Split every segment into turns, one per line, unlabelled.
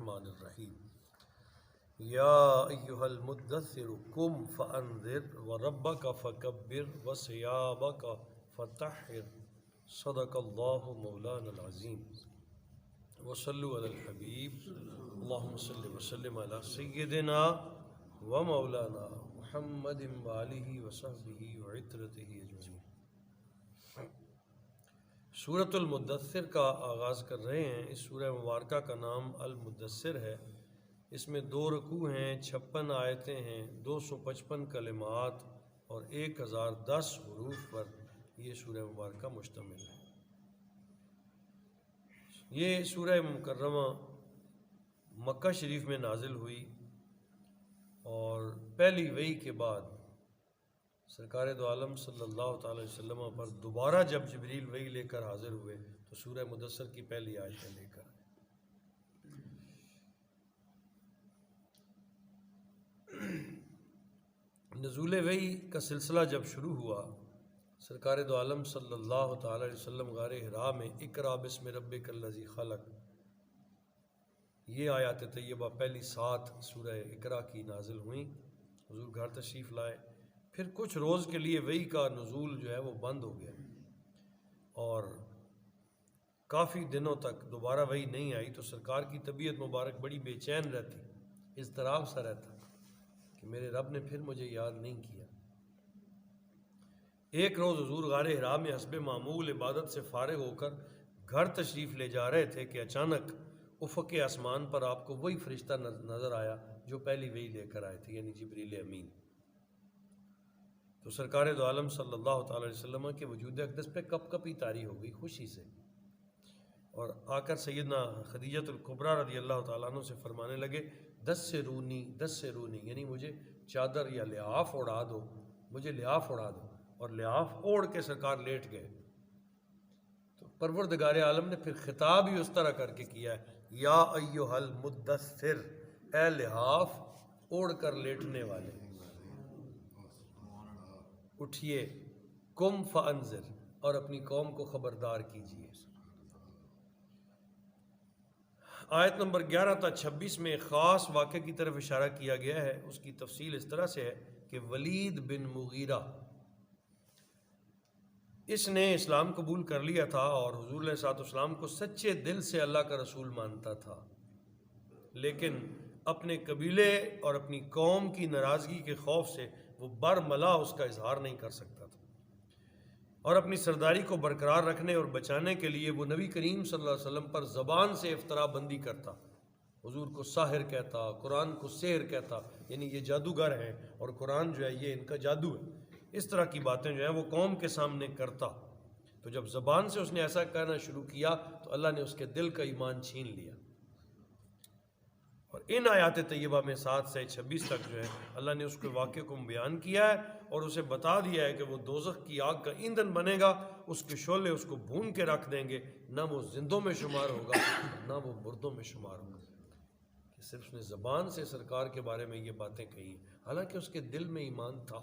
الرحمن الرحیم یا ایہا المدثر قم فانذر وربک فکبر وثیابک فطہر صدق اللہ مولانا العظیم وصلوا علی الحبیب اللہم صل وسلم علی سیدنا ومولانا محمد وآلہ وصحبہ وعترتہ اجمعین۔ سورۃ المدثر کا آغاز کر رہے ہیں۔ اس سورہ مبارکہ کا نام المدثر ہے۔ اس میں 2 رکوع ہیں، 56 آیتیں ہیں، 255 کلمات اور 1010 حروف پر یہ سورہ مبارکہ مشتمل ہے۔ یہ سورہ مکرمہ مکہ شریف میں نازل ہوئی اور پہلی وحی کے بعد سرکار دو عالم صلی اللہ تعالی وسلم پر دوبارہ جب جبریل وحی لے کر حاضر ہوئے تو سورہ مدثر کی پہلی آیتیں لے کر نزول وحی کا سلسلہ جب شروع ہوا، سرکار دو عالم صلی اللہ تعالی وسلم غار حراء میں اقرأ بسم ربک الذی خلق، یہ آیات طیبہ پہلی 7 سورہ اقرأ کی نازل ہوئیں۔ حضور گھر تشریف لائے، پھر کچھ روز کے لیے وحی کا نزول جو ہے وہ بند ہو گیا اور کافی دنوں تک دوبارہ وحی نہیں آئی، تو سرکار کی طبیعت مبارک بڑی بے چین رہتی، اضطراب سا رہتا کہ میرے رب نے پھر مجھے یاد نہیں کیا۔ ایک روز حضور غار حراء میں حسب معمول عبادت سے فارغ ہو کر گھر تشریف لے جا رہے تھے کہ اچانک افق آسمان پر آپ کو وہی فرشتہ نظر آیا جو پہلی وحی لے کر آئے تھے، یعنی جبریل امین۔ تو سرکار دو عالم صلی اللہ تعالی وسلم کے وجود اقدس پہ کپ کپی طاری ہو گئی خوشی سے، اور آ کر سیدنا خدیجۃ الکبریٰ رضی اللہ تعالیٰ عنہ سے فرمانے لگے دثرونی، یعنی مجھے چادر یا لحاف اڑا دو، مجھے لحاف اڑا دو، اور لحاف اوڑھ کے سرکار لیٹ گئے۔ تو پروردگار عالم نے پھر خطاب ہی اس طرح کر کے کیا ہے، یا ایھا المدثر، اے لحاف اوڑھ کر لیٹنے والے، اٹھئے، قم فانذر، اور اپنی قوم کو خبردار کیجیے۔ آیت نمبر 11 تا 26 میں ایک خاص واقعے کی طرف اشارہ کیا گیا ہے۔ اس کی تفصیل اس طرح سے ہے کہ ولید بن مغیرہ، اس نے اسلام قبول کر لیا تھا اور حضور علیہ الصلوۃ والسلام کو سچے دل سے اللہ کا رسول مانتا تھا، لیکن اپنے قبیلے اور اپنی قوم کی ناراضگی کے خوف سے وہ برملا اس کا اظہار نہیں کر سکتا تھا، اور اپنی سرداری کو برقرار رکھنے اور بچانے کے لیے وہ نبی کریم صلی اللہ علیہ وسلم پر زبان سے افترا بندی کرتا، حضور کو ساحر کہتا، قرآن کو سحر کہتا، یعنی یہ جادوگر ہیں اور قرآن جو ہے یہ ان کا جادو ہے، اس طرح کی باتیں جو ہیں وہ قوم کے سامنے کرتا۔ تو جب زبان سے اس نے ایسا کہنا شروع کیا تو اللہ نے اس کے دل کا ایمان چھین لیا، اور ان آیات طیبہ میں 7 سے 26 تک جو ہے اللہ نے اس کے واقعے کو بیان کیا ہے اور اسے بتا دیا ہے کہ وہ دوزخ کی آگ کا ایندھن بنے گا، اس کے شعلے اس کو بھون کے رکھ دیں گے، نہ وہ زندوں میں شمار ہوگا نہ وہ مردوں میں شمار ہوگا۔ کہ صرف اس نے زبان سے سرکار کے بارے میں یہ باتیں کہی، حالانکہ اس کے دل میں ایمان تھا،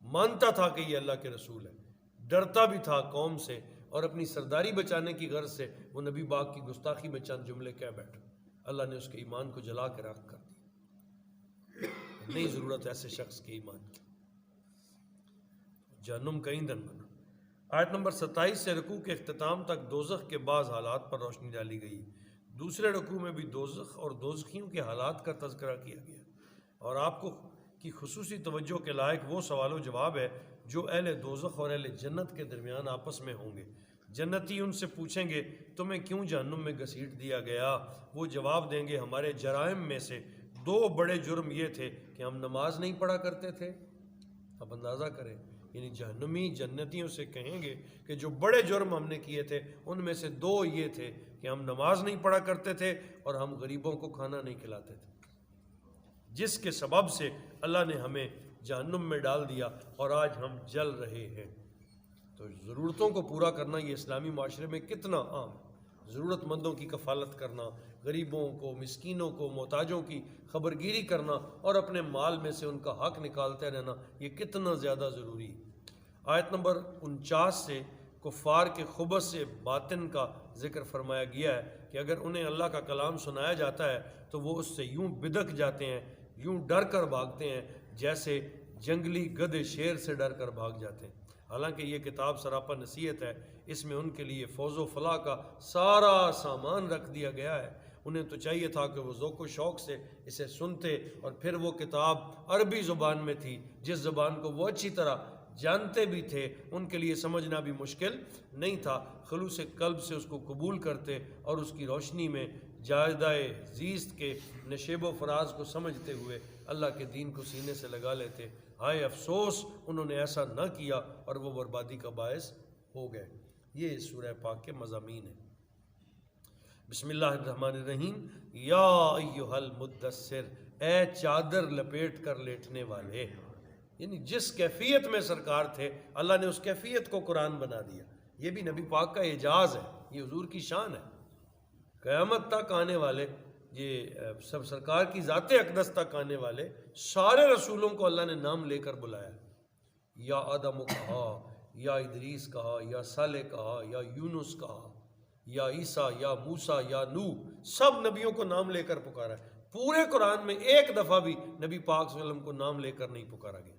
مانتا تھا کہ یہ اللہ کے رسول ہے، ڈرتا بھی تھا قوم سے، اور اپنی سرداری بچانے کی غرض سے وہ نبی پاک کی گستاخی میں چند جملے کہہ بیٹھا۔ اللہ نے اس کے ایمان کو جلا کے راکھ کر دیا، نہیں ضرورت ایسے شخص کے ایمان کی، جہنم کا ایندھن بنا۔ آیت نمبر 27 سے رکوع کے اختتام تک دوزخ کے بعض حالات پر روشنی ڈالی گئی۔ دوسرے رکوع میں بھی دوزخ اور دوزخیوں کے حالات کا تذکرہ کیا گیا، اور آپ کو کی خصوصی توجہ کے لائق وہ سوال و جواب ہے جو اہل دوزخ اور اہل جنت کے درمیان آپس میں ہوں گے۔ جنتی ان سے پوچھیں گے تمہیں کیوں جہنم میں گھسیٹ دیا گیا؟ وہ جواب دیں گے ہمارے جرائم میں سے 2 بڑے جرم یہ تھے کہ ہم نماز نہیں پڑھا کرتے تھے۔ اب اندازہ کریں، یعنی جہنمی جنتیوں سے کہیں گے کہ جو بڑے جرم ہم نے کیے تھے ان میں سے 2 یہ تھے کہ ہم نماز نہیں پڑھا کرتے تھے اور ہم غریبوں کو کھانا نہیں کھلاتے تھے، جس کے سبب سے اللہ نے ہمیں جہنم میں ڈال دیا اور آج ہم جل رہے ہیں۔ تو ضرورتوں کو پورا کرنا یہ اسلامی معاشرے میں کتنا عام ہے، ضرورت مندوں کی کفالت کرنا، غریبوں کو، مسکینوں کو، محتاجوں کی خبرگیری کرنا اور اپنے مال میں سے ان کا حق نکالتے رہنا، یہ کتنا زیادہ ضروری ہے۔ آیت نمبر 49 سے کفار کے خبث سے باطن کا ذکر فرمایا گیا ہے کہ اگر انہیں اللہ کا کلام سنایا جاتا ہے تو وہ اس سے یوں بدک جاتے ہیں، یوں ڈر کر بھاگتے ہیں جیسے جنگلی گدھے شیر سے ڈر کر بھاگ جاتے ہیں۔ حالانکہ یہ کتاب سراپا نصیحت ہے، اس میں ان کے لیے فوز و فلاح کا سارا سامان رکھ دیا گیا ہے۔ انہیں تو چاہیے تھا کہ وہ ذوق و شوق سے اسے سنتے، اور پھر وہ کتاب عربی زبان میں تھی، جس زبان کو وہ اچھی طرح جانتے بھی تھے، ان کے لیے سمجھنا بھی مشکل نہیں تھا۔ خلوص قلب سے اس کو قبول کرتے اور اس کی روشنی میں جائزہ زیست کے نشیب و فراز کو سمجھتے ہوئے اللہ کے دین کو سینے سے لگا لیتے۔ ہائے افسوس انہوں نے ایسا نہ کیا اور وہ بربادی کا باعث ہو گئے۔ یہ سورہ پاک کے مضامین ہیں۔ بسم اللہ الرحمن الرحیم۔ یا ایھا المدثر، اے چادر لپیٹ کر لیٹنے والے، یعنی جس کیفیت میں سرکار تھے اللہ نے اس کیفیت کو قرآن بنا دیا۔ یہ بھی نبی پاک کا اعجاز ہے، یہ حضور کی شان ہے۔ قیامت تک آنے والے، یہ سب سرکار کی ذات اقدس تک آنے والے سارے رسولوں کو اللہ نے نام لے کر بلایا۔ یا آدم کہا، یا ادریس کہا، یا صالح کہا، یا یونس کہا، یا عیسیٰ، یا موسیٰ، یا نوح، سب نبیوں کو نام لے کر پکارا ہے۔ پورے قرآن میں ایک دفعہ بھی نبی پاک صلی اللہ علیہ وسلم کو نام لے کر نہیں پکارا گیا،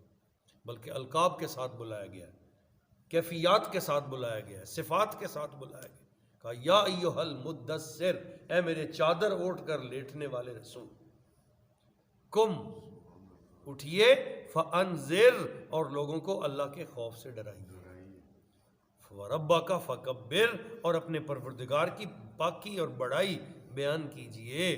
بلکہ القاب کے ساتھ بلایا گیا ہے، کیفیات کے ساتھ بلایا گیا ہے، صفات کے ساتھ بلایا گیا۔ کہا یا ایھا المدثر، اے میرے چادر اوڑھ کر لیٹنے والے رسول، کم اٹھئے، فانذر، اور لوگوں کو اللہ کے خوف سے ڈرائیے، وَرَبَّكَ فَكَبِّرْ، اور اپنے پروردگار کی پاکی اور بڑائی بیان کیجئے،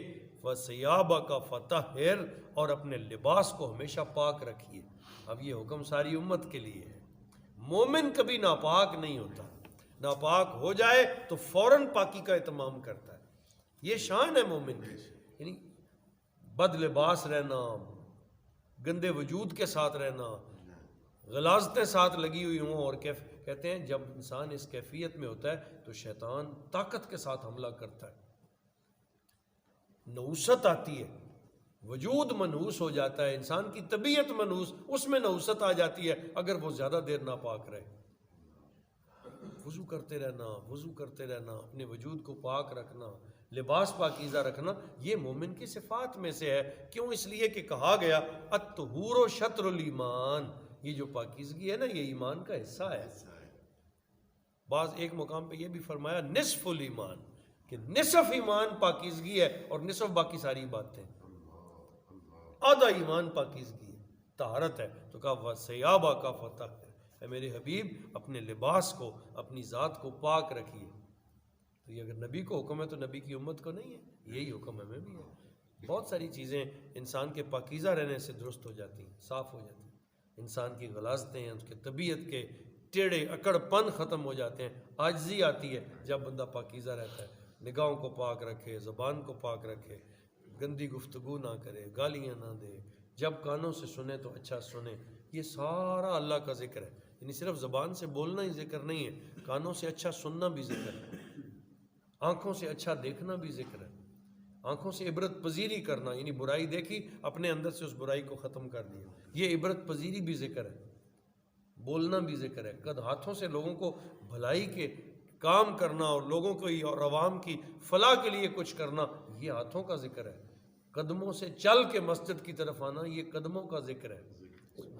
وَثِيَابَكَ فَطَهِّرْ، اور اپنے لباس کو ہمیشہ پاک رکھیے۔ اب یہ حکم ساری امت کے لیے ہے۔ مومن کبھی ناپاک نہیں ہوتا، ناپاک ہو جائے تو فوراً پاکی کا اہتمام کرتا ہے۔ یہ شان ہے مومن کی، یعنی بد لباس رہنا، گندے وجود کے ساتھ رہنا، غلاظتیں ساتھ لگی ہوئی ہوں، اور کہتے ہیں جب انسان اس کیفیت میں ہوتا ہے تو شیطان طاقت کے ساتھ حملہ کرتا ہے، نحوست آتی ہے، وجود منحوس ہو جاتا ہے، انسان کی طبیعت منحوس، اس میں نحوست آ جاتی ہے اگر وہ زیادہ دیر ناپاک رہے۔ وضو کرتے رہنا، وضو کرتے رہنا، اپنے وجود کو پاک رکھنا، لباس پاکیزہ رکھنا، یہ مومن کی صفات میں سے ہے۔ کیوں؟ اس لیے کہ کہا گیا الطہور شطر الایمان، یہ جو پاکیزگی ہے نا، یہ ایمان کا حصہ ہے۔ بعض ایک مقام پہ یہ بھی فرمایا نصف الایمان، کہ نصف ایمان پاکیزگی ہے اور نصف باقی ساری باتیں، آدھا ایمان پاکیزگی ہے، طہارت ہے۔ تو کہا وَثِيَابَكَ فَطَهِّرْ، اے میرے حبیب اپنے لباس کو، اپنی ذات کو پاک رکھیے۔ تو یہ اگر نبی کو حکم ہے تو نبی کی امت کو نہیں ہے، یہی حکم ہمیں بھی ہے۔ بہت ساری چیزیں انسان کے پاکیزہ رہنے سے درست ہو جاتی ہیں، صاف ہو جاتی ہیں۔ انسان کی غلاظتیں ہیں، اس کے طبیعت کے ٹیڑے اکڑ پن ختم ہو جاتے ہیں، عاجزی آتی ہے جب بندہ پاکیزہ رہتا ہے۔ نگاہوں کو پاک رکھے، زبان کو پاک رکھے، گندی گفتگو نہ کرے، گالیاں نہ دے، جب کانوں سے سنے تو اچھا سنے۔ یہ سارا اللہ کا ذکر ہے، یعنی صرف زبان سے بولنا ہی ذکر نہیں ہے، کانوں سے اچھا سننا بھی ذکر ہے، آنکھوں سے اچھا دیکھنا بھی ذکر ہے، آنکھوں سے عبرت پذیری کرنا، یعنی برائی دیکھی اپنے اندر سے اس برائی کو ختم کر دیا، یہ عبرت پذیری بھی ذکر ہے، بولنا بھی ذکر ہے، ہاتھوں سے لوگوں کو بھلائی کے کام کرنا اور لوگوں کو اور عوام کی فلاح کے لیے کچھ کرنا، یہ ہاتھوں کا ذکر ہے۔ قدموں سے چل کے مسجد کی طرف آنا، یہ قدموں کا ذکر ہے۔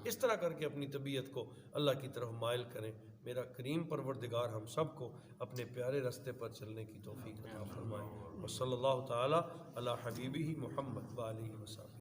اس طرح کر کے اپنی طبیعت کو اللہ کی طرف مائل کریں۔ میرا کریم پروردگار ہم سب کو اپنے پیارے راستے پر چلنے کی توفیق عطا فرمائے۔ وصلی اللہ تعالی علی حبیبہ محمد وآلہ وسلم۔